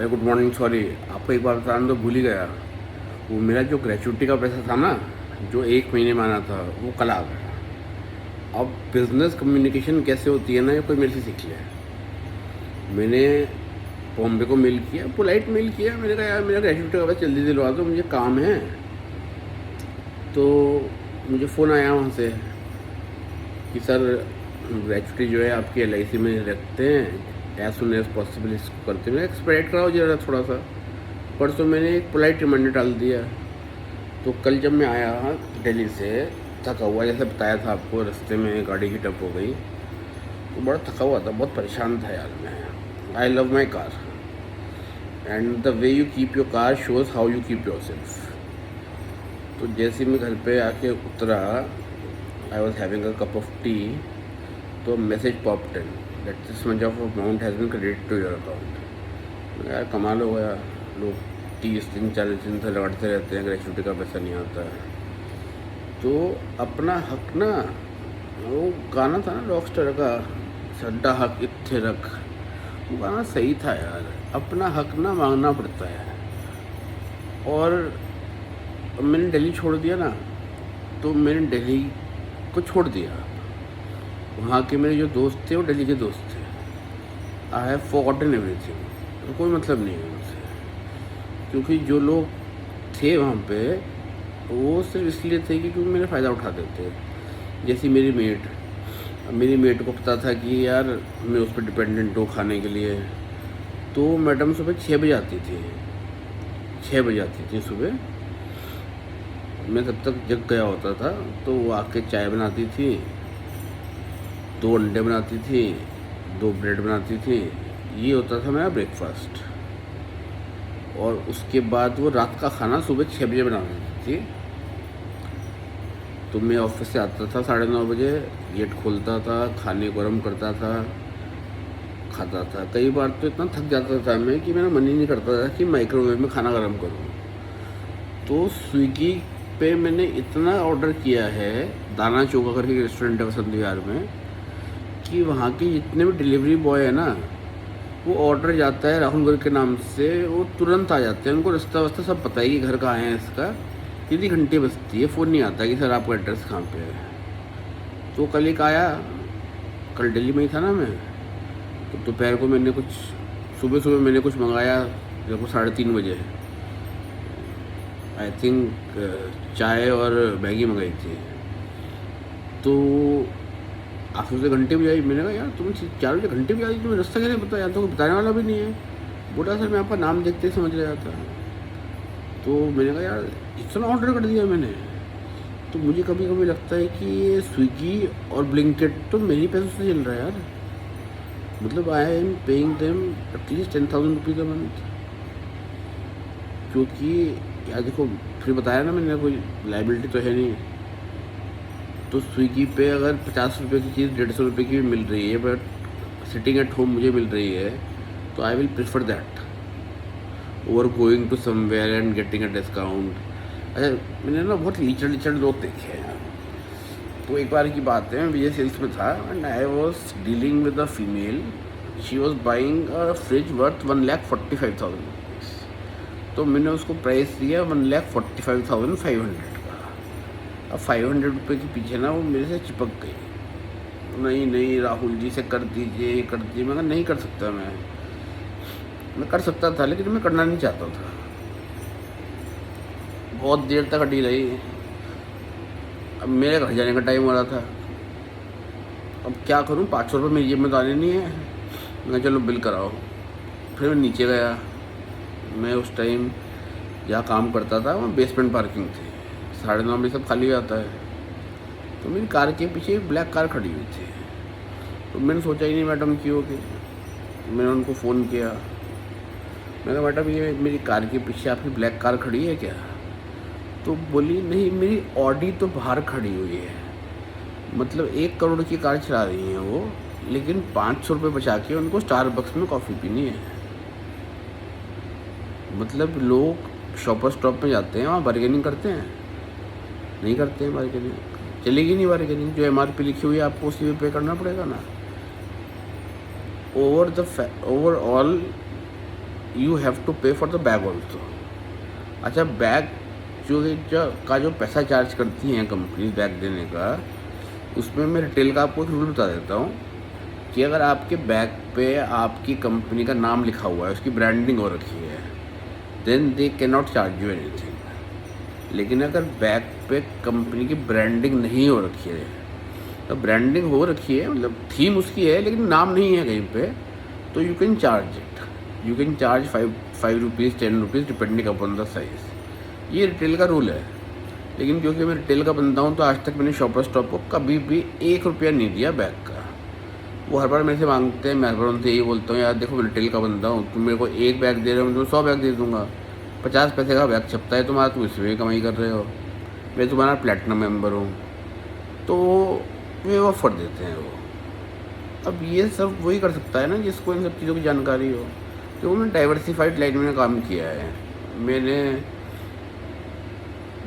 अरे good morning. Sorry, आपको एक बार बताना तो भूल ही गया। वो मेरा जो ग्रेचुइटी का पैसा था ना, जो 1 महीने में आना था, वो कल आ गया। अब बिज़नेस कम्युनिकेशन कैसे होती है ना, ये कोई मेरे से सीख लिया। मैंने बॉम्बे को मेल किया, पोलाइट मेल किया। मैंने कहा यार मेरा ग्रेचुइटी का पैसा जल्दी दिलवा दो, मुझे काम है। तो मुझे फ़ोन आया वहाँ से कि सर ग्रेचुइटी जो है आपकी LIC में रखते हैं, एज सुन एज पॉसिबल इसको करते हुए एक्सपेक्ट कराओ जरा थोड़ा सा। परसों मैंने एक पोलाइट रिमाइंडर डाल दिया। तो कल जब मैं आया दिल्ली से थका हुआ, जैसे बताया था आपको, रास्ते में गाड़ी हीट अप हो गई, तो बड़ा थका हुआ था, बहुत परेशान था यार मैं। I love my car and the way you keep your car shows how you keep yourself. तो जैसे मैं घर पे आके उतरा, I was having a cup of tea, तो message popped in that this much of amount has been credited to your account. यार कमाल हो गया, लोग 30 दिन 40 दिन से लौटते रहते हैं, ग्रेचुइटी का पैसा नहीं आता है। तो अपना हक ना, वो गाना था ना रॉकस्टार का, सड्डा हक इत्थे रख, वो गाना सही था यार। अपना हक ना मांगना पड़ता है। और मैंने दिल्ली छोड़ दिया ना, तो मैंने दिल्ली को छोड़ दिया। वहाँ के मेरे जो दोस्त थे वो दिल्ली के दोस्त थे। आई हैव फॉरगॉटन एवरीथिंग, कोई मतलब नहीं है उनसे। क्योंकि जो लोग थे वहाँ पे, वो सिर्फ इसलिए थे कि क्योंकि मेरा फ़ायदा उठाते थे। जैसे मेरी मेट को पता था कि यार मैं उस पर डिपेंडेंट हूँ खाने के लिए। तो मैडम सुबह 6 बजे आती थी, 6 बजे आती थी सुबह। मैं तब तक जग गया होता था, तो वो आके चाय बनाती थी, 2 अंडे बनाती थी, 2 ब्रेड बनाती थी। ये होता था मेरा ब्रेकफास्ट। और उसके बाद वो रात का खाना सुबह 6 बजे बना देती थी। तो मैं ऑफिस से आता था 9:30 बजे, गेट खोलता था, खाने गर्म करता था, खाता था। कई बार तो इतना थक जाता था मैं कि मेरा मन ही नहीं करता था कि माइक्रोवेव में खाना गर्म करूँ। तो स्विगी पे मैंने इतना ऑर्डर किया है, दाना चौका करके रेस्टोरेंट है वसंत विहार में, कि वहाँ के जितने भी डिलीवरी बॉय है ना, वो ऑर्डर जाता है राहुल गर्ग के नाम से, वो तुरंत आ जाते हैं। उनको रास्ता वास्ता सब पता है कि घर कहाँ है इसका। यदि घंटे बजती है, फ़ोन नहीं आता कि सर आपका एड्रेस कहाँ पे है। तो कल एक आया, कल दिल्ली में ही था ना मैं, तो दोपहर को मैंने कुछ, सुबह मैंने कुछ मंगाया लगभग 3:30 बजे। आई थिंक चाय और मैगी मंगाई थी। तो आखिर से घंटे भी आई। मैंने कहा यार तुम 4 बजे घंटे भी आई, तुम्हें रास्ता कैसे पता? यार तो कोई बताने वाला भी नहीं है। बोला सर मैं आपका नाम देखते ही समझ लिया था। तो मैंने कहा यार इतना ऑर्डर कर दिया मैंने। तो मुझे कभी कभी लगता है कि ये स्विगी और ब्लिंकिट तो मेरी पैसों से चल रहा है यार। मतलब I am paying them at least 10,000 rupees a month. क्योंकि यार देखो, फिर बताया ना मैंने, कोई लाइबिलिटी तो है नहीं। तो स्विगी पे अगर 50 रुपये की चीज़ 150 रुपये की भी मिल रही है, बट सिटिंग एट होम मुझे मिल रही है, तो I will prefer that over going to somewhere and getting a discount. अच्छा, मैंने ना बहुत लीचड़ लोग देखे हैं। तो एक बार की बात है, मैं विजय सेल्स में था and I was dealing with a female. She was buying a fridge worth 1,45,000 rupees. तो मैंने उसको प्राइस दिया 1,45,500 का। अब 500 रुपये के पीछे ना वो मेरे से चिपक गई। नहीं राहुल जी से कर दीजिए, ये कर दीजिए। मैं कहा नहीं कर सकता, मैं कर सकता था लेकिन मैं करना नहीं चाहता था। बहुत देर तक अड़ी रही। अब मेरे घर जाने का टाइम हो रहा था। अब क्या करूं, 500 रुपये मेरी जेब में तो आने नहीं है। मैं चलो बिल कराओ। फिर मैं नीचे गया। मैं उस टाइम जहाँ काम करता था वहाँ बेसमेंट पार्किंग थी, 9:30 बजे सब खाली हो जाता है। तो मेरी कार के पीछे एक ब्लैक कार खड़ी हुई थी। तो मैंने सोचा ही नहीं मैडम की होगी। मैंने उनको फ़ोन किया। मैंने कहा मैडम ये मेरी कार के पीछे आपकी ब्लैक कार खड़ी है क्या? तो बोली नहीं, मेरी ऑडी तो बाहर खड़ी हुई है। मतलब 1 करोड़ की कार चला रही हैं वो, लेकिन 500 रुपये बचा के उनको स्टारबक्स में कॉफ़ी पीनी है। मतलब लोग शॉपर स्टॉप में जाते हैं, वहाँ बार्गेनिंग करते हैं? नहीं करते हैं बार्गेनिंग। चलेगी नहीं बार्गेनिंग। जो MRP लिखी हुई है आपको उसी पे करना पड़ेगा ना। ओवरऑल यू हैव टू पे फॉर द बैग ऑल्सो। अच्छा, बैग जो पैसा चार्ज करती हैं कंपनी बैग देने का, उसमें मैं रिटेल का आपको एक रूल बता देता हूँ कि अगर आपके बैग पे आपकी कंपनी का नाम लिखा हुआ है, उसकी ब्रांडिंग हो रखी है, then they can not charge you anything. लेकिन अगर बैग पे कंपनी की ब्रांडिंग नहीं हो रखी है, तो ब्रांडिंग हो रखी है मतलब थीम उसकी है लेकिन नाम नहीं है कहीं पे, तो you can charge it. You can charge 5 rupees 10 rupees depending upon the size. ये रिटेल का रूल है। लेकिन क्योंकि मैं रिटेल का बंदा हूँ, तो आज तक मैंने शॉपर स्टॉप को कभी भी 1 रुपया नहीं दिया बैग का। वो हर बार मेरे से मांगते हैं, मैं हर बार उनसे यही बोलता हूँ, यार देखो मैं रिटेल का बंदा हूँ, तुम मेरे को 1 बैग दे रहे हो, मैं तुम्हें 100 बैग दे दूँगा। 50 पैसे का बैग छपता है तुम्हारा, तुम इसमें भी कमाई कर रहे हो, मैं तुम्हारा प्लेटिनम मेंबर हूँ। तो वे ऑफर देते हैं वो। अब ये सब वही कर सकता है ना जिसको इन सब चीज़ों की जानकारी हो। तो मैंने डाइवर्सिफाइड लाइन में काम किया है, मैंने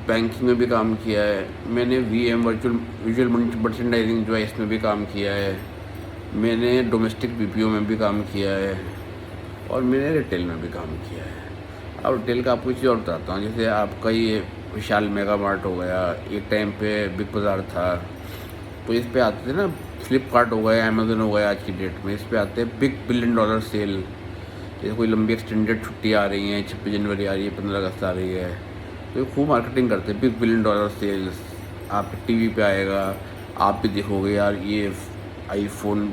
बैंकिंग में भी काम किया है, मैंने वीएम विजुअल मर्चेंडाइजिंग जो है इसमें भी काम किया है, मैंने डोमेस्टिक बीपीओ में भी काम किया है, और मैंने रिटेल में भी काम किया है। अब रिटेल का आपको चीज़ और बताता हूँ, जैसे आपका ये विशाल मेगा मार्ट हो गया, एक टाइम पे बिग बाज़ार था, तो इस पे आते थे ना, फ्लिपकार्ट हो गया, अमेज़न हो गया, आज की डेट में इस पे आते हैं बिग $1 बिलियन सेल। जैसे कोई लंबी एक्सटेंडेड छुट्टी आ रही हैं, 26 जनवरी आ रही है, 15 अगस्त आ रही है, तो ये खूब मार्केटिंग करते हैं, बिग $1 बिलियन सेल्स। आपके टीवी पे आएगा, आप भी देखोगे यार ये आईफोन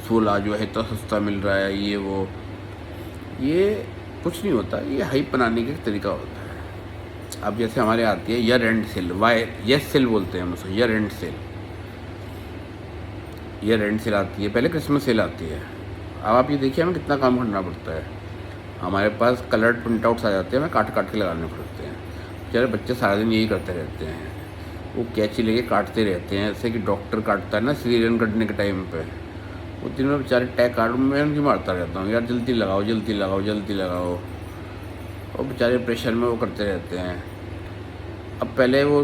16 जो है इतना सस्ता मिल रहा है, ये वो। ये कुछ नहीं होता, ये हाइप बनाने का एक तरीका होता है। अब जैसे हमारे आती है year end sale, yes sale बोलते हैं हम उसे, year end sale. Year end sale आती है, पहले क्रिसमस सेल आती है। अब आप ये देखिए हमें कितना काम करना पड़ता है। हमारे पास कलर्ड प्रिंट आउट्स आ जाते हैं, हमें काट के लगाने पड़ते हैं। बेचारे बच्चे सारा दिन यही करते रहते हैं, वो कैंची लेके काटते रहते हैं, जैसे कि डॉक्टर काटता है ना सीरियन कटने के टाइम पे, वो दिन में बेचारे टैग काट, मैं उनकी मारता रहता हूँ, यार जल्दी लगाओ जल्दी लगाओ जल्दी लगाओ, और बेचारे प्रेशर में वो करते रहते हैं। अब पहले वो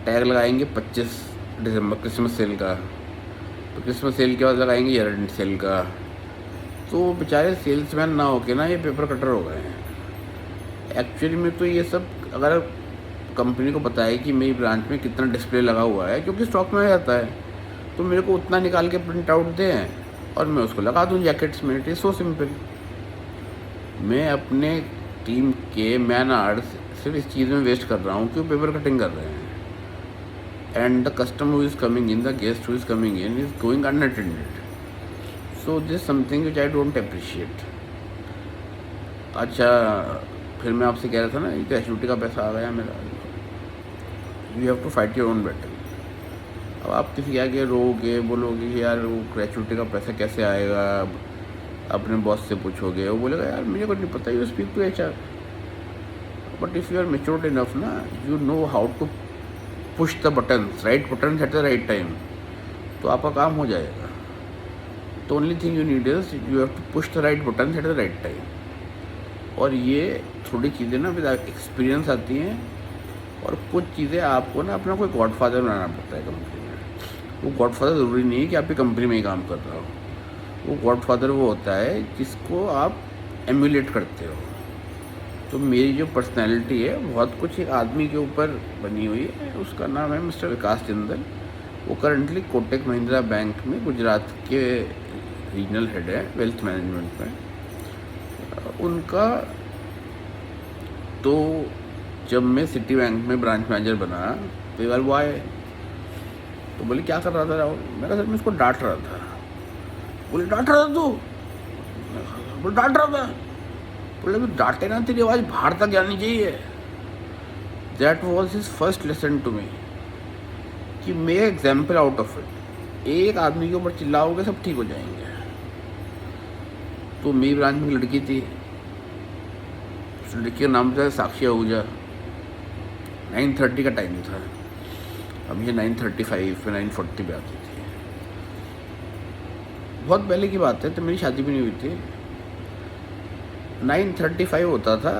टैग लगाएंगे 25 दिसंबर क्रिसमस सेल का, तो क्रिसमस सेल के बाद लगाएंगे ईयर एंड सेल का, तो बेचारे सेल्समैन ना होके ना ये पेपर कटर हो गए हैं। एक्चुअली में तो ये सब अगर कंपनी को बताए कि मेरी ब्रांच में कितना डिस्प्ले लगा हुआ है, क्योंकि स्टॉक में आ जाता है, तो मेरे को उतना निकाल के प्रिंट आउट दें और मैं उसको लगा दूँ जैकेट्स में। It is so simple. मैं अपने टीम के मैन आवर्स सिर्फ इस चीज़ में वेस्ट कर रहा हूँ कि वो पेपर कटिंग कर रहे हैं, and the customer who is coming in, the guest who is coming in is going unattended. So this something which I don't appreciate. अच्छा, फिर मैं आपसे कह रहा था ना, ये ग्रेचुइटी का पैसा आ गया मेरा, you have to fight your own battle. अब आप किसी के आगे रोगे, बोलोगे कि यार वो ग्रेचुइटी का पैसा कैसे आएगा, अपने बॉस से पूछोगे, वो बोलेगा यार मुझे कुछ नहीं पता, you speak to HR। But if you are matured enough ना, you know how to push the buttons, right buttons at the right time, तो आपका काम हो जाएगा। तो only thing you need is you have to push the right buttons at the right time. और ये थोड़ी चीज़ें ना विद एक्सपीरियंस आती हैं, और कुछ चीज़ें आपको ना अपना कोई गॉडफादर बनाना पड़ता है कंपनी में। वो गॉडफादर ज़रूरी नहीं है कि आपकी कंपनी में ही काम कर रहा हो, वो गॉडफादर वो होता है जिसको आप एम्यूलेट करते हो। तो मेरी जो पर्सनैलिटी है बहुत कुछ एक आदमी के ऊपर बनी हुई है, उसका नाम है मिस्टर विकास जिंदल। वो करंटली कोटक महिंद्रा बैंक में गुजरात के रीजनल हेड है वेल्थ मैनेजमेंट में। उनका तो जब मैं सिटी बैंक में ब्रांच मैनेजर बना, तो एक बार वो आए, तो बोले क्या कर रहा था राहुल? मैं कहा सर मैं उसको डांट रहा था। बोले डांट रहा था तू? बोले डांट रहा था। बोले मैं डांटे ना, तेरी आवाज़ बाहर तक जानी चाहिए। That was his first lesson to me, कि make example out of it. एक आदमी के ऊपर चिल्लाओगे सब ठीक हो जाएंगे। तो मेरी ब्रांच में लड़की थी, उस लड़की का नाम था साक्षी आहूजा। 9:30 का टाइम था, अब ये 9:35 पे 9:40 पे आती थी। बहुत पहले की बात है, तो मेरी शादी भी नहीं हुई थी। 9:35 होता था,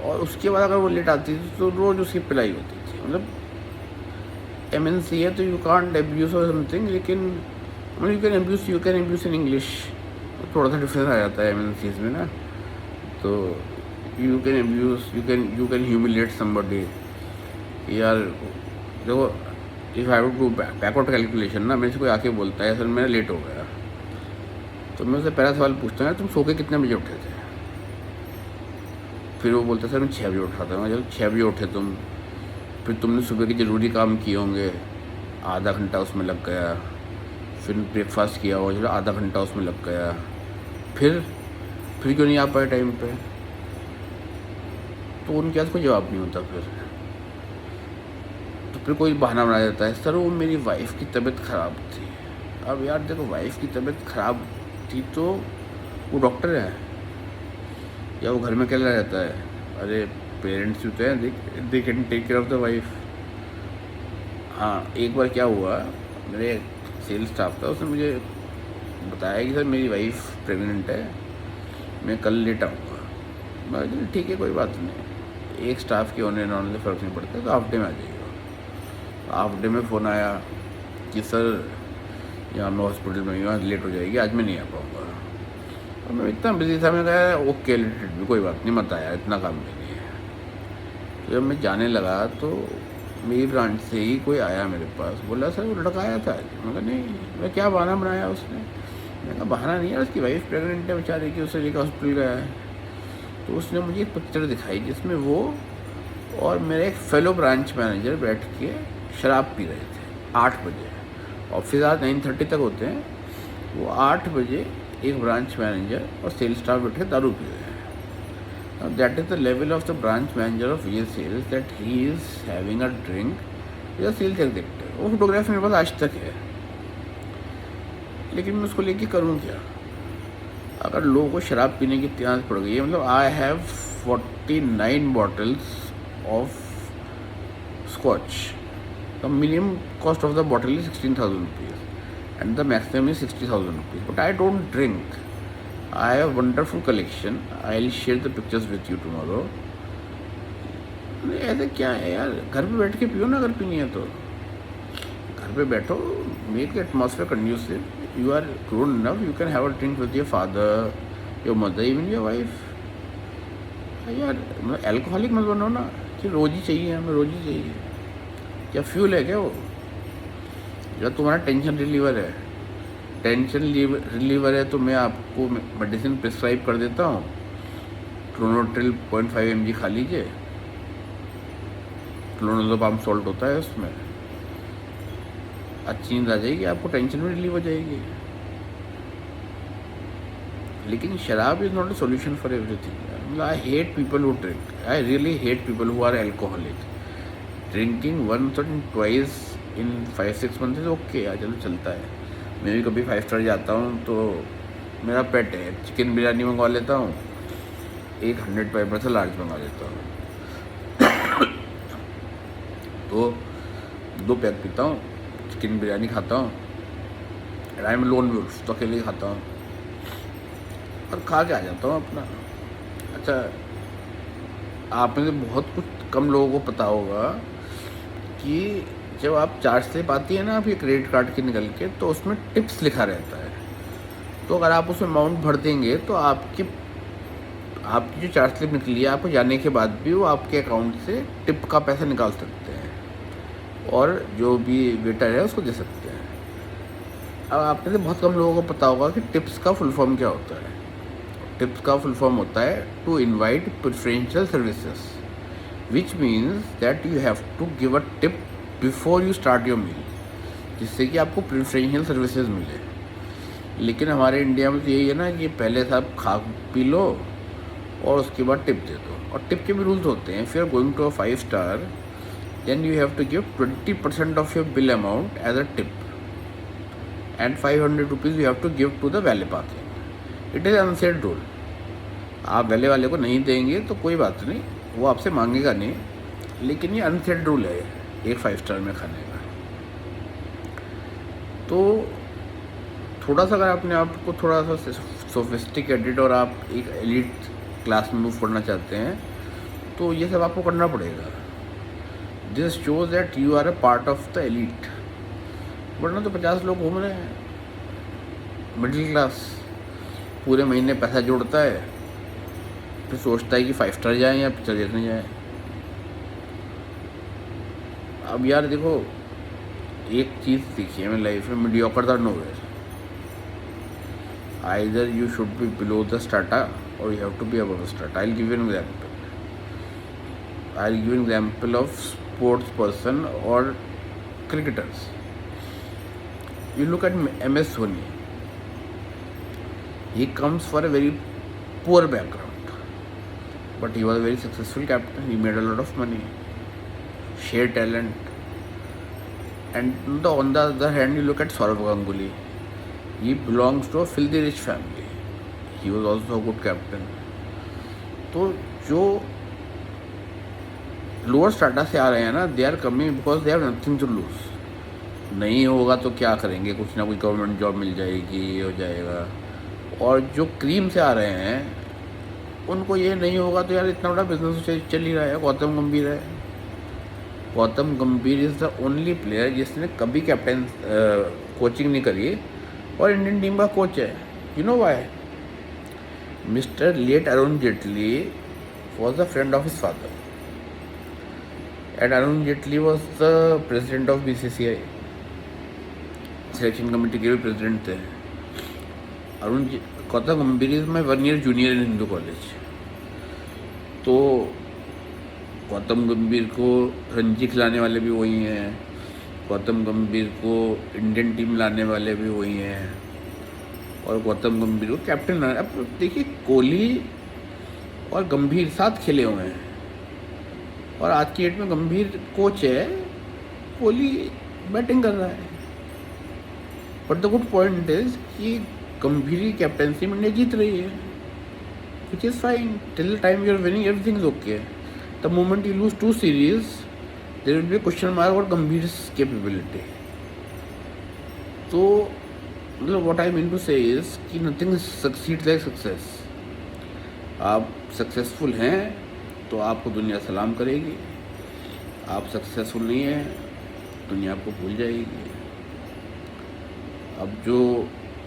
और उसके बाद अगर वो लेट आती थी तो रोज़ उसकी पिलाई होती थी। मतलब MNC है तो यू कांट एब्यूज और समथिंग, लेकिन you can abuse in English, थोड़ा सा डिफरेंस आ जाता है MNCs में ना। तो can abuse, you can humiliate somebody. यार देखो, if I to back out calculation ना, मेरे से कोई आके बोलता है सर मेरा लेट हो गया, तो मैं उससे पहला सवाल पूछता हूँ तुम सो के कितने बजे उठे थे? फिर वो बोलता है सर मैं 6 बजे उठा था। मैं चलो 6 बजे उठे तुम, फिर तुमने सुबह के ज़रूरी काम किए होंगे, आधा घंटा उसमें लग गया, फिर ब्रेकफास्ट किया होगा, चलो आधा घंटा उसमें लग गया, फिर क्यों नहीं आ पाए टाइम पे? तो उनके पास कोई जवाब नहीं होता। फिर कोई बहाना बनाया जाता है, सर वो मेरी वाइफ़ की तबीयत ख़राब थी। अब यार देखो, वाइफ़ की तबीयत ख़राब थी तो वो डॉक्टर है या वो घर में अकेला रहता है? अरे पेरेंट्स होते हैं, they can take care of the wife. हाँ, एक बार क्या हुआ, मेरे सेल्स स्टाफ था, उसने मुझे बताया कि सर मेरी वाइफ़ प्रेग्नेंट है, मैं कल लेट आऊँगा। मैं बोला ठीक है कोई बात नहीं, एक स्टाफ के होने नॉन से फ़र्क नहीं पड़ता, तो हाफ डे में आ जाइएगा। हाफ डे में फ़ोन आया कि सर यहाँ मैं हॉस्पिटल में हूँ, लेट हो जाएगी, आज मैं नहीं आ पाऊँगा। और मैं इतना बिजी था, मैं कहा ओके भी कोई बात नहीं, मत आया, इतना काम भी नहीं है। तो जब मैं जाने लगा तो मेरी ब्रांच से ही कोई आया मेरे पास, बोला सर वो लड़का आया था आज। मैं कहा नहीं। मैं क्या बहाना बनाया उसने? मैं कहा बहाना नहीं है, उसकी वाइफ प्रेग्नेंट है बेचारे की, उसे लेकर हॉस्पिटल गया है। तो उसने मुझे एक पिक्चर दिखाई जिसमें वो और मेरे एक फेलो ब्रांच मैनेजर बैठ के शराब पी रहे थे 8 बजे। ऑफिस आज 9:30 तक होते हैं, वो 8 बजे एक ब्रांच मैनेजर और सेल्स स्टाफ बैठे दारू पी रहे हैं। That is the level of the branch manager of ये sales, that he is having a drink with a sales executive. वो फोटोग्राफ मेरे पास आज तक है, लेकिन मैं उसको लेके करूँ क्या? अगर लोगों को शराब पीने की इत्तेफाक पड़ गई है, मतलब I have 49 bottles of scotch. The minimum cost of the bottle is 16,000 rupees and the maximum is 60,000 rupees. But I don't drink. I have a wonderful collection. I'll share the pictures with you tomorrow. ऐसे क्या है यार, घर पे बैठ के पियो ना, अगर पीनी है तो घर पे बैठो, make the atmosphere conducive. You are grown enough, you can have a drink with your father, your mother, even your wife. यार मतलब एल्कोहलिक मत बनो ना कि रोज़ ही चाहिए, हमें रोज़ ही चाहिए। क्या फ्यूल है क्या वो? या तुम्हारा टेंशन रिलीवर है? टेंशन रिलीवर है तो मैं आपको मेडिसिन प्रिस्क्राइब कर देता हूँ, क्लोनोट्रिल 0.5 mg खा लीजिए, क्लोनोजोपाम सॉल्ट होता है उसमें, अच्छी नींद आ जाएगी, आपको टेंशन भी रिलीव हो जाएगी। लेकिन शराब is not a solution for everything. I hate people who drink, I really hate people who are alcoholic. Drinking once और twice in 5-6 मंथ ओके यार, चलो चलता है। मैं भी कभी 5 स्टार जाता हूँ तो मेरा पेट है, चिकन बिरयानी मंगवा लेता हूँ, एक 100 पेपर से लार्ज मंगा लेता हूँ। तो 2 पैक पीता हूँ, चिकन बिरयानी खाता हूँ, आई एम लोन वुल्फ, तो अकेले ही खाता हूँ और खा के आ जाता हूँ अपना। अच्छा, आप में से बहुत कुछ कम लोगों को पता होगा कि जब आप चार्ज स्लिप आती है ना आपके क्रेडिट कार्ड की निकल के, तो उसमें टिप्स लिखा रहता है। तो अगर आप उसमें अमाउंट भर देंगे तो आपकी जो चार्ज स्लिप निकली है, आपको जाने के बाद भी वो आपके अकाउंट से टिप का पैसा निकाल सकते हैं और जो भी वेटर है उसको दे सकते हैं। अब आप में से बहुत कम लोगों को पता होगा कि टिप्स का फुल फॉर्म क्या होता है। टिप्स का फुल फॉर्म होता है to invite preferential services, which means that you have to give a tip before you start your meal, जिससे कि आपको प्रेफरेंशियल सर्विसेज मिले। लेकिन हमारे इंडिया में तो यही है ना कि पहले से आप खा पी लो और उसके बाद टिप दे दो। और टिप के भी रूल्स होते हैं। If you are going to a 5 star then you have to give 20% of your bill amount as a tip and 500 rupees you have to give to the valet parking. It is unsaid rule. आप valet वाले को नहीं देंगे तो कोई बात नहीं, वो आपसे मांगेगा नहीं, लेकिन ये अनसेड रूल है एक 5 स्टार में खाने का। तो थोड़ा सा अगर अपने आप को थोड़ा सा सोफिस्टिकेटेड और आप एक एलिट क्लास में मूव करना चाहते हैं तो ये सब आपको करना पड़ेगा। This shows that you are a part of the elite. वरना तो 50 लोग घूम रहे हैं, मिडिल क्लास पूरे महीने पैसा जोड़ता है, फिर सोचता है कि 5 स्टार जाएँ या पिक्चर देखने जाएँ। अब यार देखो, एक चीज़ सीखी है मैंने लाइफ में, mediocre the nowhere. Either you should be below the strata और you have to be above the strata. I will give you an example. I will give an example of sports person और cricketers. You look at MS Dhoni. He comes for a very poor background, but he was a very successful captain. He made a lot of money, sheer talent. And on the other hand, you look at Sourav Ganguly. He belongs to a filthy rich family. He was also a good captain. तो जो lower स्टार्टा से आ रहे हैं ना, they are coming because they have nothing to lose. नहीं होगा तो क्या करेंगे, कुछ ना कुछ गवर्नमेंट जॉब मिल जाएगी, ये हो जाएगा। और जो क्रीम से आ रहे हैं उनको ये नहीं होगा तो यार इतना बड़ा बिजनेस चल ही रहा है। गौतम गंभीर है। गौतम गंभीर इज़ द ओनली प्लेयर जिसने कभी कैप्टन कोचिंग नहीं करी और इंडियन टीम का कोच है। You know why? Mister late Arun Jaitley was the friend of his father and Arun Jaitley was the president of BCCI, selection committee के भी प्रेसिडेंट थे। Gautam Gambhir is my 1 year junior in Hindu College. तो गौतम गंभीर को रणजी खिलाने वाले भी वही हैं, गौतम गंभीर को इंडियन टीम लाने वाले भी वही हैं, और गौतम गंभीर को कैप्टन। अब देखिए, कोहली और गंभीर साथ खेले हुए हैं और आज की डेट में गंभीर कोच है, कोहली बैटिंग कर रहा है। But the good point is कि गंभीर की कैप्टनसी में इंडिया जीत रही है, which is fine. Till the time you are winning everything is okay. The moment you lose 2 series there will be question mark और गंभीर कैपेबिलिटी। तो मतलब what I mean to say is कि nothing succeed like success. आप successful हैं तो आपको दुनिया सलाम करेगी, आप सक्सेसफुल नहीं हैं दुनिया आपको भूल जाएगी। अब जो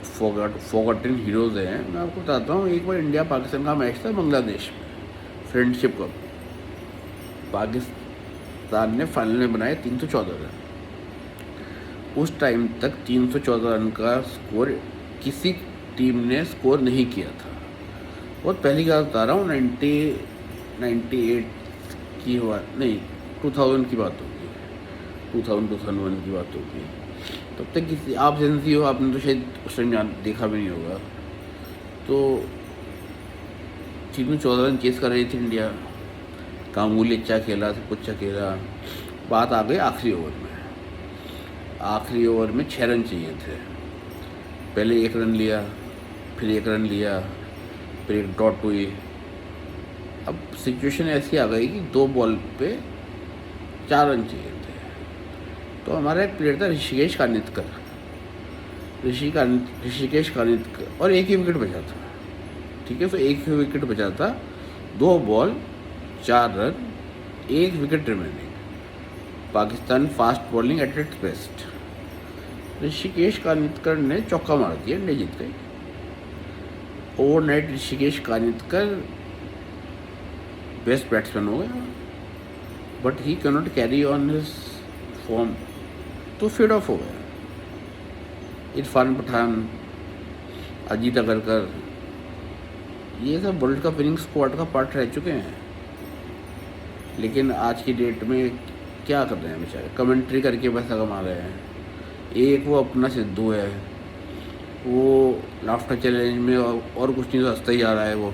फॉरगॉटन हीरोज़ हैं, मैं आपको बताता हूँ। एक बार इंडिया पाकिस्तान का मैच था बांग्लादेश में, फ्रेंडशिप कप। पाकिस्तान ने फाइनल में बनाए 314 रन। उस टाइम तक 314 रन का स्कोर किसी टीम ने स्कोर नहीं किया था। बहुत पहली बात बता रहा हूँ, 98 की बात नहीं, 2000 की बात होगी, 2001 की बात होगी। तब तक किसी, आप जेंजी हो, आपने तो शायद उस टाइम देखा भी नहीं होगा। तो 314 रन चेस कर रही थी इंडिया। गांगुली अच्छा खेला, सब कुछ अच्छा खेला। बात आ गई आखिरी ओवर में। आखिरी ओवर में 6 रन चाहिए थे। पहले 1 रन लिया, फिर 1 रन लिया, फिर 1 डॉट हुई। अब सिचुएशन ऐसी आ गई कि 2 बॉल पे 4 रन चाहिए थे। तो हमारा एक प्लेयर था ऋषिकेश कानितकर, और 1 ही विकेट बचा था। ठीक है, तो 1 ही विकेट बचा था, 2 ball 4 run, 1 wicket remaining. Pakistan fast bowling at its best. Rishikesh Kanitkar ने चौका मार दिया, इंडिया जीत गई। Overnight Rishikesh Kanitkar best batsman हो गया, but he can not carry on his form, तो फेड ऑफ हो गया। इरफान पठान, अजीत अगरकर, ये सब वर्ल्ड कप विनिंग स्क्वाड का पार्ट रह चुके हैं, लेकिन आज की डेट में क्या कर रहे हैं बेचारे, कमेंट्री करके पैसा कमा रहे हैं। एक वो अपना सिद्धू है, वो लाफ्टर चैलेंज में और कुछ नहीं तो हंसता ही आ रहा है वो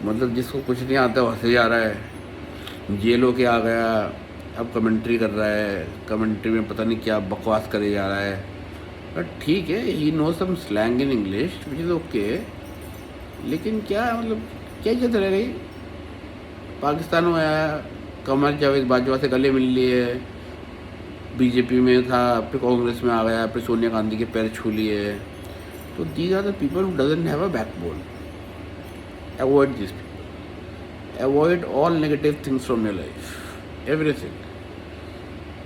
मतलब जिसको कुछ नहीं आता वो हंसे जा रहा है। जेल होके आ गया, अब कमेंट्री कर रहा है, कमेंट्री में पता नहीं क्या बकवास करे जा रहा है। बट ठीक है, he know some slang in English which is okay, लेकिन क्या मतलब क्या इज्जत रह गई। पाकिस्तान में आया, कमर जावेद बाजवा से गले मिल लिए, बीजेपी में था, फिर कांग्रेस में आ गया, फिर सोनिया गांधी के पैर छू लिए। तो these are the people who doesn't have a backbone. Avoid these people. Avoid all negative things from your life. Everything.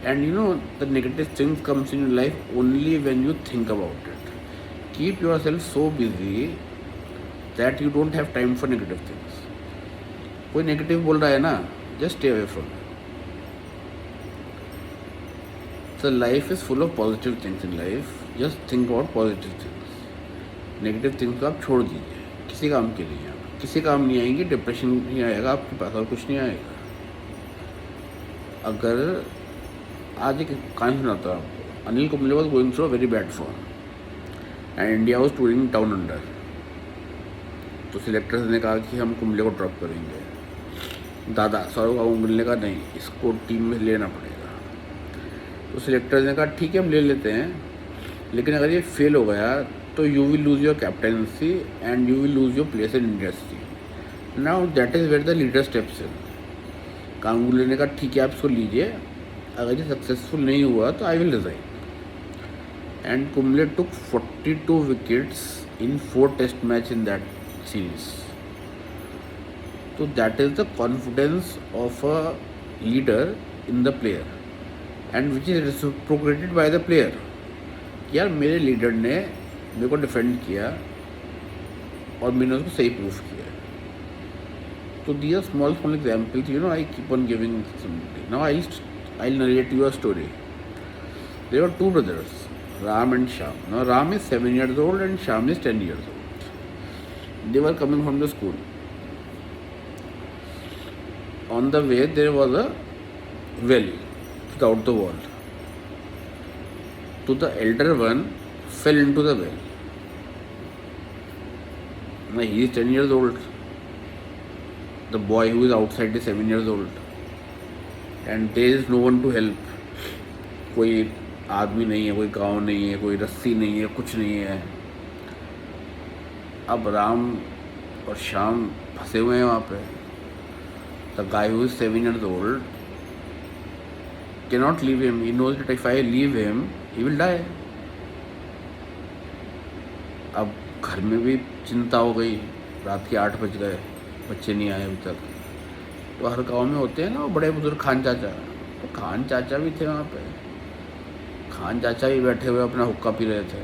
And you know, the negative things comes in your life only when you think about it. Keep yourself so busy that you don't have time for negative things. कोई negative बोल रहा है ना, just stay away from. The life is full of positive things in life, just think about positive things. Negative things को आप छोड़ दीजिए, किसी काम के लिए आप किसी काम नहीं आएंगे, डिप्रेशन नहीं आएगा आपके पास और कुछ नहीं आएगा। अगर आज एक कहानी सुनाता हूँ आपको। Anil Kumble was going through a very bad form and India was touring down under. तो सिलेक्टर्स ने कहा कि हम कुंबले को ड्रॉप करेंगे। दादा सौरव गांगुली ने कहा नहीं, इसको टीम में लेना पड़ेगा। तो सिलेक्टर्स ने कहा ठीक है हम ले लेते हैं, लेकिन अगर ये फेल हो गया तो you will lose your captaincy and you will lose your place in industry. Now that is where the leader steps in. Ganguly ने कहा ठीक है आप इसको लीजिए, अगर ये सक्सेसफुल नहीं हुआ तो I will resign. And Kumble took 42 wickets in 4 test match in that series. तो that is the confidence of a leader in the player and which is reciprocated by the player. यार मेरे लीडर ने मेरे को defend किया और मैंने उसको सही प्रूफ किया। तो these are small examples, I keep on giving somebody. Now I'll narrate you a story. There were two brothers, Ram and Shyam. Now Ram is 7 years old and Shyam is 10 years old. They were coming from the school. On the way there was a well without the wall. So the elder one fell into the well. Now he is 10 years old. The boy who is outside is 7 years old and there is no one to help. कोई आदमी नहीं है, कोई गांव नहीं है, कोई रस्सी नहीं है, कुछ नहीं है। अब राम और श्याम फंसे हुए हैं वहाँ पे। The guy who is 7 years old cannot leave him. He knows that if I leave him, he will die. अब घर में भी चिंता हो गई, रात के 8 बज गए, बच्चे नहीं आए अभी तक। तो हर गांव में होते हैं ना वो बड़े बुजुर्ग खान चाचा, तो खान चाचा भी थे वहाँ पे। खान चाचा भी बैठे हुए अपना हुक्का पी रहे थे।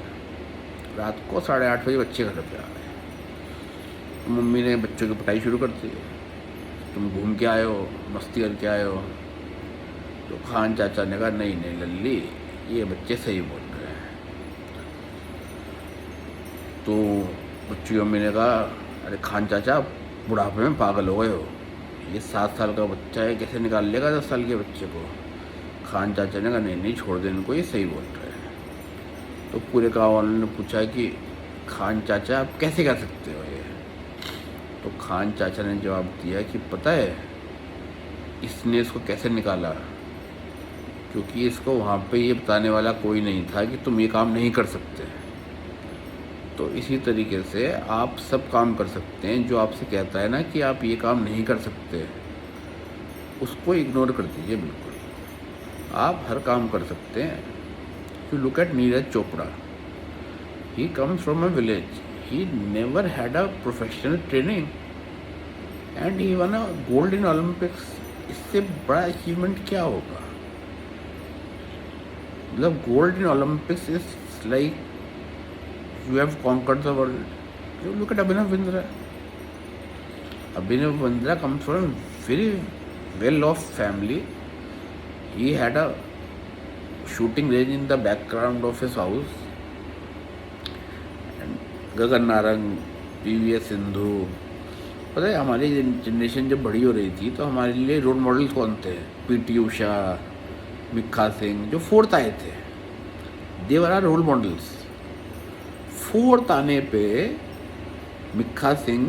रात को 8:30 बजे बच्चे घर पे आ गए। तो मम्मी ने बच्चों की पिटाई शुरू कर दी, तुम घूम के आए हो, मस्ती करके आए हो। तो खान चाचा ने कहा नहीं नहीं लल्ली, ये बच्चे सही बोल रहे हैं। तो बच्ची मम्मी ने कहा अरे खान चाचा बुढ़ापे में पागल हो गए हो, ये 7 साल का बच्चा है, कैसे निकाल लेगा 10 साल के बच्चे को। खान चाचा ने कहा नहीं नहीं छोड़ दे इनको, ये सही बोल रहे हैं। तो पूरे गाँव वालों ने पूछा कि खान चाचा आप कैसे कर सकते हो ये। तो खान चाचा ने जवाब दिया कि पता है इसने इसको कैसे निकाला, क्योंकि इसको वहाँ पे ये बताने वाला कोई नहीं था कि तुम ये काम नहीं कर सकते। तो इसी तरीके से आप सब काम कर सकते हैं। जो आपसे कहता है ना कि आप ये काम नहीं कर सकते, उसको इग्नोर कर दीजिए बिल्कुल। आप हर काम कर सकते हैं। You look at Neeraj Chopra, he comes from a village, he never had a professional training and he one a gold in Olympics. इससे बड़ा अचीवमेंट क्या होगा? मतलब gold in Olympics is like you have conquered the world. You look at Abhinav Bindra. Abhinav Bindra comes from a very well-off family. He had a shooting range in the background of his house. And Gagan Narang, PV Sindhu, पता है हमारी generation जब बड़ी हो रही थी तो हमारे लिए रोल मॉडल्स कौन थे? PT उषा, मिल्खा सिंह, जो 4th आए थे, दे वर आर रोल मॉडल्स। 4th आने पे मिल्खा सिंह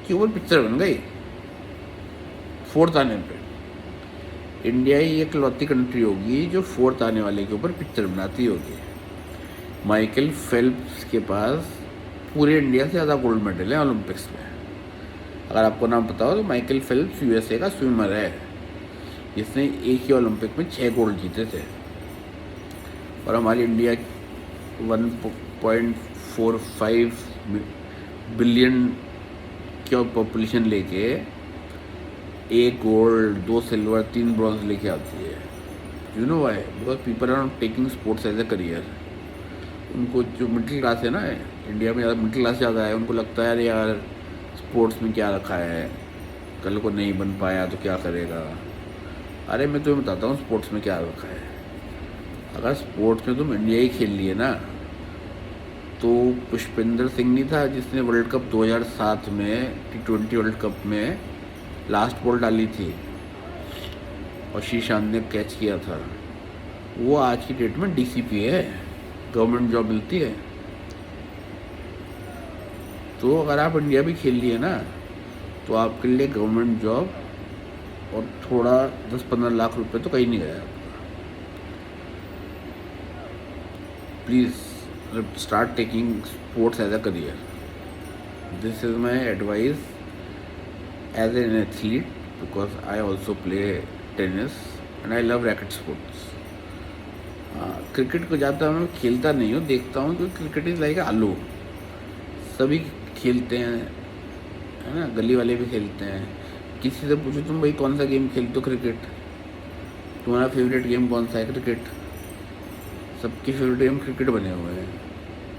की ऊपर पिक्चर बन गई। 4th आने पे इंडिया ही एकलौती कंट्री होगी जो 4th आने वाले के ऊपर पिक्चर बनाती होगी। माइकल फेल्प्स के पास पूरे इंडिया से ज़्यादा गोल्ड मेडल है ओलंपिक्स में। अगर आपको नाम पता हो तो माइकल फेल्प्स USA का स्विमर है, जिसने एक ही ओलंपिक में 6 गोल्ड जीते थे। और हमारी इंडिया 1.45 बिलियन की पॉपुलेशन लेके 1 गोल्ड, 2 सिल्वर, 3 ब्रॉन्ज लेके आती है। You know why? Because people are not taking sports as a career. उनको जो मिडिल क्लास है ना, इंडिया में ज़्यादा मिडिल क्लास ज़्यादा है, उनको लगता है अरे यार स्पोर्ट्स में क्या रखा है, कल को नहीं बन पाया तो क्या करेगा। अरे मैं तुम्हें बताता हूँ स्पोर्ट्स में क्या रखा है। अगर स्पोर्ट्स में तुम इंडिया ही खेल लिए ना, तो पुष्पिंदर सिंह नहीं था जिसने वर्ल्ड कप 2007 में T20 वर्ल्ड कप में लास्ट बॉल डाली थी और श्रीशांत ने कैच किया था, वो आज की डेट में DCP है, गवर्नमेंट जॉब मिलती है। तो अगर आप इंडिया भी खेल लिए ना, तो आपके लिए गवर्नमेंट जॉब और थोड़ा 10-15 लाख रुपए तो कहीं नहीं गया। Please start taking sports as a career. This is my advice as an athlete, because I also play tennis and I love racket sports. Cricket को ज़्यादा मैं खेलता नहीं हूँ, देखता हूँ, क्योंकि क्रिकेट इज़ लाइक आलू, सभी खेलते हैं, है ना, गली वाले भी खेलते हैं। किसी से पूछो तुम भाई कौन सा गेम खेलते हो, क्रिकेट, तुम्हारा फेवरेट गेम कौन सा है, क्रिकेट। सबके फेवरेट गेम क्रिकेट बने हुए हैं।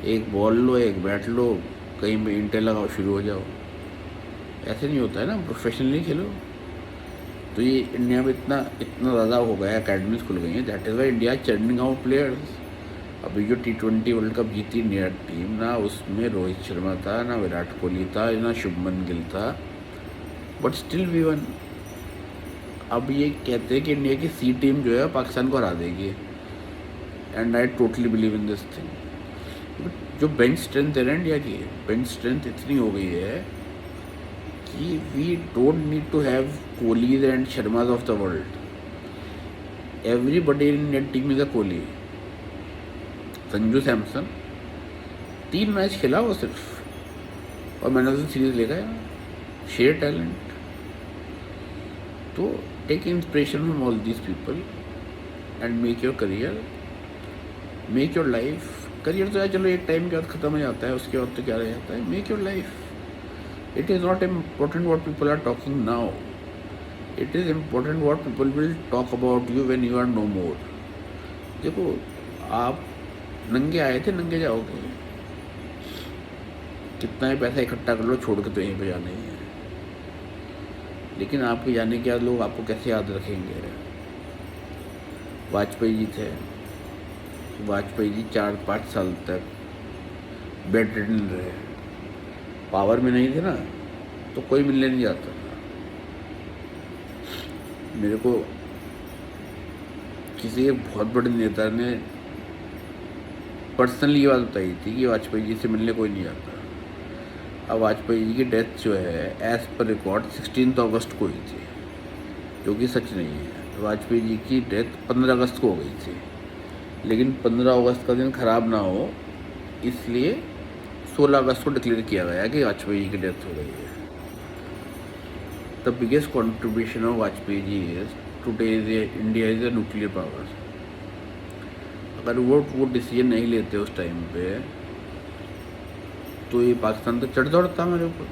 एक बॉल लो, एक बैट लो, कहीं पे इंटेल लगाओ, शुरू हो जाओ। ऐसे नहीं होता है ना, प्रोफेशनली खेलो। तो ये इंडिया में इतना ज़्यादा हो गया, अकेडमीज खुल गई हैं, that is why India churning out players. अभी जो T20 वर्ल्ड कप जीती इंडिया टीम ना, उसमें रोहित शर्मा था, ना विराट कोहली था, ना शुभमन गिल था, बट स्टिल वी वन। अब ये कहते हैं कि इंडिया की C टीम जो है पाकिस्तान को हरा देगी, and I totally believe in this thing. जो बेंच स्ट्रेंथ है ना इंडिया की, बेंच स्ट्रेंथ इतनी हो गई है कि we don't need to have Kohlis and Sharmas of the world. Everybody in Indian team is a Kohli. Sanju Samson 3 match खेला वो सिर्फ, और मैन ऑफ द सीरीज ले गया। Share talent. तो take inspiration from all these people and make your career, make your life. Career तो यार चलो एक टाइम के बाद ख़त्म हो जाता है, उसके बाद तो क्या रह जाता है। Make your life. It is not important what people are talking now, it is important what people will talk about you when you are no more. देखो, आप नंगे आए थे, नंगे जाओगे। कितना ही पैसा इकट्ठा कर लो, छोड़ के तो यहीं पे जाना ही है। लेकिन आपके जाने के बाद लोग आपको कैसे याद रखेंगे। वाजपेयी जी थे, वाजपेयी जी 4-5 साल तक बेड रिडन रहे, पावर में नहीं थे ना, तो कोई मिलने नहीं जाता था। मेरे को किसी एक बहुत बड़े नेता ने पर्सनली ये बात बताई थी कि वाजपेयी जी से मिलने कोई नहीं आता। अब वाजपेयी जी की डेथ जो है एज़ पर रिकॉर्ड 16 अगस्त को हुई थी, जो कि सच नहीं है। वाजपेयी जी की डेथ 15 अगस्त को हो गई थी, लेकिन 15 अगस्त का दिन ख़राब ना हो इसलिए 16 अगस्त को डिक्लेयर किया गया कि वाजपेयी जी की डेथ हो गई है। The biggest contribution of Vajpayee ji is today India is a nuclear power. अगर वो डिसीजन नहीं लेते उस टाइम पे, तो ये पाकिस्तान तो चढ़ दौड़ता हमारे ऊपर।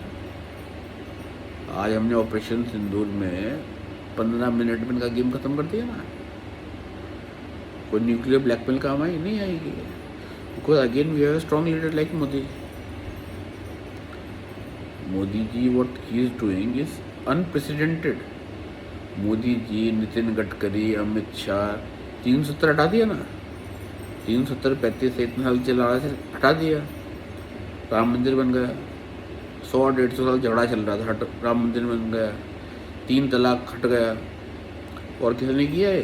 आज हमने ऑपरेशन सिंदूर में 15 मिनट में इनका गेम ख़त्म कर दिया ना। कोई न्यूक्लियर ब्लैकमेल काम आई नहीं आएगी, because again we have a strong leader like Modi. Modi ji what he is doing is unprecedented. Modi ji, Nitin Gadkari, Amit Shah 370 हटा दिया ना, 370-35 से इतने साल चला रहा था, हटा दिया। राम मंदिर बन गया। 100-150 साल झगड़ा चल रहा था, राम मंदिर बन गया। 3 तलाक हट गया। और किसी ने किया है?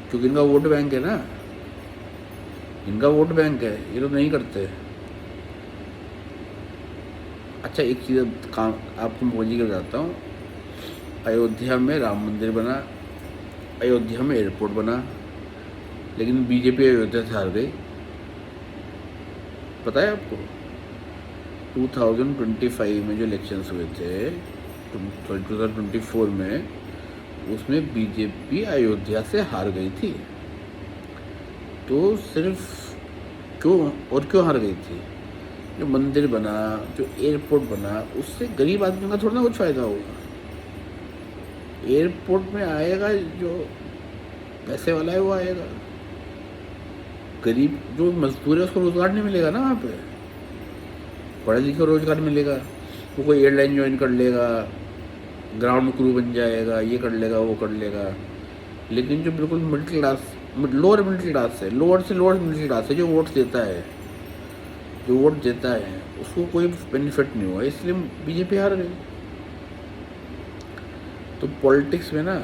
क्योंकि इनका वोट बैंक है ना, इनका वोट बैंक है, ये लोग नहीं करते। अच्छा, एक चीज़ काम आपको मोदी का बताता हूँ। अयोध्या में राम मंदिर बना, अयोध्या में एयरपोर्ट बना, लेकिन बीजेपी अयोध्या से हार गई। पता है आपको? 2025 में जो इलेक्शंस हुए थे, 2024 में, उसमें बीजेपी अयोध्या से हार गई थी। तो सिर्फ क्यों हार गई थी? जो मंदिर बना, जो एयरपोर्ट बना, उससे गरीब आदमी का थोड़ा ना कुछ फ़ायदा होगा। एयरपोर्ट में आएगा जो पैसे वाला है वो आएगा, गरीब जो मजदूर है उसको रोज़गार नहीं मिलेगा ना। वहाँ पे पढ़े लिखे रोज़गार मिलेगा। वो कोई एयरलाइन ज्वाइन कर लेगा, ग्राउंड क्रू बन जाएगा, ये कर लेगा, वो कर लेगा। लेकिन जो बिल्कुल middle class, lower middle class है, लोअर से लोअर मिडिल क्लास है, जो वोट देता है उसको कोई बेनिफिट नहीं हुआ, इसलिए बीजेपी हार गई। तो पॉलिटिक्स में ना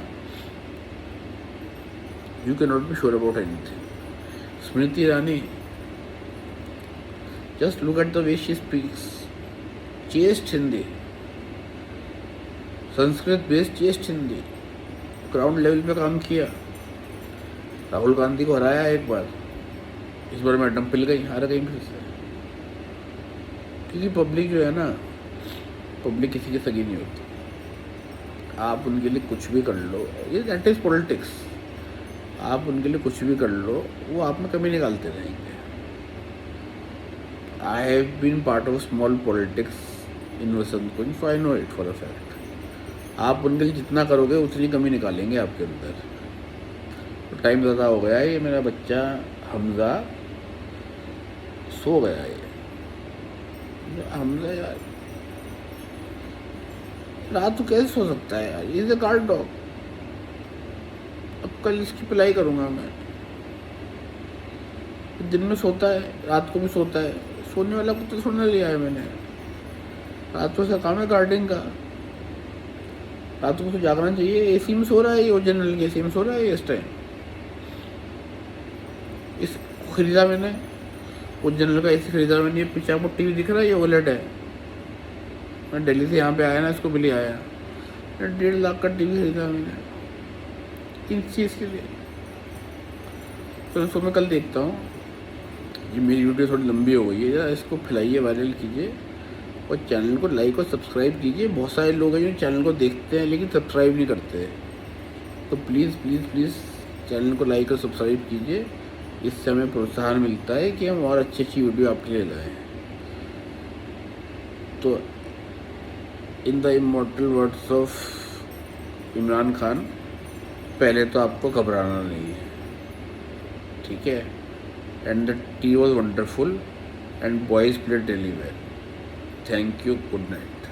you can not be sure about anything. Smriti Irani, just look at the way she speaks, chest Hindi, Sanskrit based chest Hindi, ground level पे काम किया। राहुल गांधी को हराया एक बार, इस बार मैडम पिल गई, हार गई फिर से। क्योंकि पब्लिक जो है ना, पब्लिक किसी की सगी नहीं होती। आप उनके लिए कुछ भी कर लो, ये दैट इज पॉलिटिक्स। आप उनके लिए कुछ भी कर लो, वो आप में कमी निकालते रहेंगे। I have been part of small politics in Vasant Kunj, so I know it for a fact. आप उनके लिए जितना करोगे उतनी कमी निकालेंगे आपके अंदर। तो टाइम ज़्यादा हो गया है, ये मेरा बच्चा हमज़ा सो गया है। हमज़ा यार रात को कैसे सो सकता है यार, इज अ गार्ड डॉग। अब कल इसकी पिलाई करूँगा मैं। दिन में सोता है, रात को भी सोता है। सोने वाला कुत्ता सोने लिया है मैंने। रात को से काम है गार्डिंग का, रात को तो जागना चाहिए। एसी में सो रहा है, ये जनरल के एसी में सो रहा है इस टाइम। इसको खरीदा मैंने, वो जनरल का एसी खरीदा मैंने। ये पीछे आपको टीवी दिख रहा है, ये ओलेड है। मैं दिल्ली से यहाँ पे आया ना, इसको भी ले आया। 1.5 लाख का टीवी खरीदा मैंने, किस चीज़ के लिए। तो इसको मैं कल देखता हूँ। ये मेरी वीडियो थोड़ी लंबी हो गई है, जरा इसको फैलाइए, वायरल कीजिए और चैनल को लाइक और सब्सक्राइब कीजिए। बहुत सारे लोग हैं जो चैनल को देखते हैं लेकिन सब्सक्राइब नहीं करते। तो प्लीज़ प्लीज़ प्लीज़ चैनल को लाइक और सब्सक्राइब कीजिए, इससे हमें प्रोत्साहन मिलता है कि हम और अच्छी अच्छी वीडियो आपके लिए लाएँ। तो in the immortal words of Imran Khan, पहले तो आपको घबराना नहीं है, ठीक है। And the T was wonderful and boys played really well. Thank you, good night.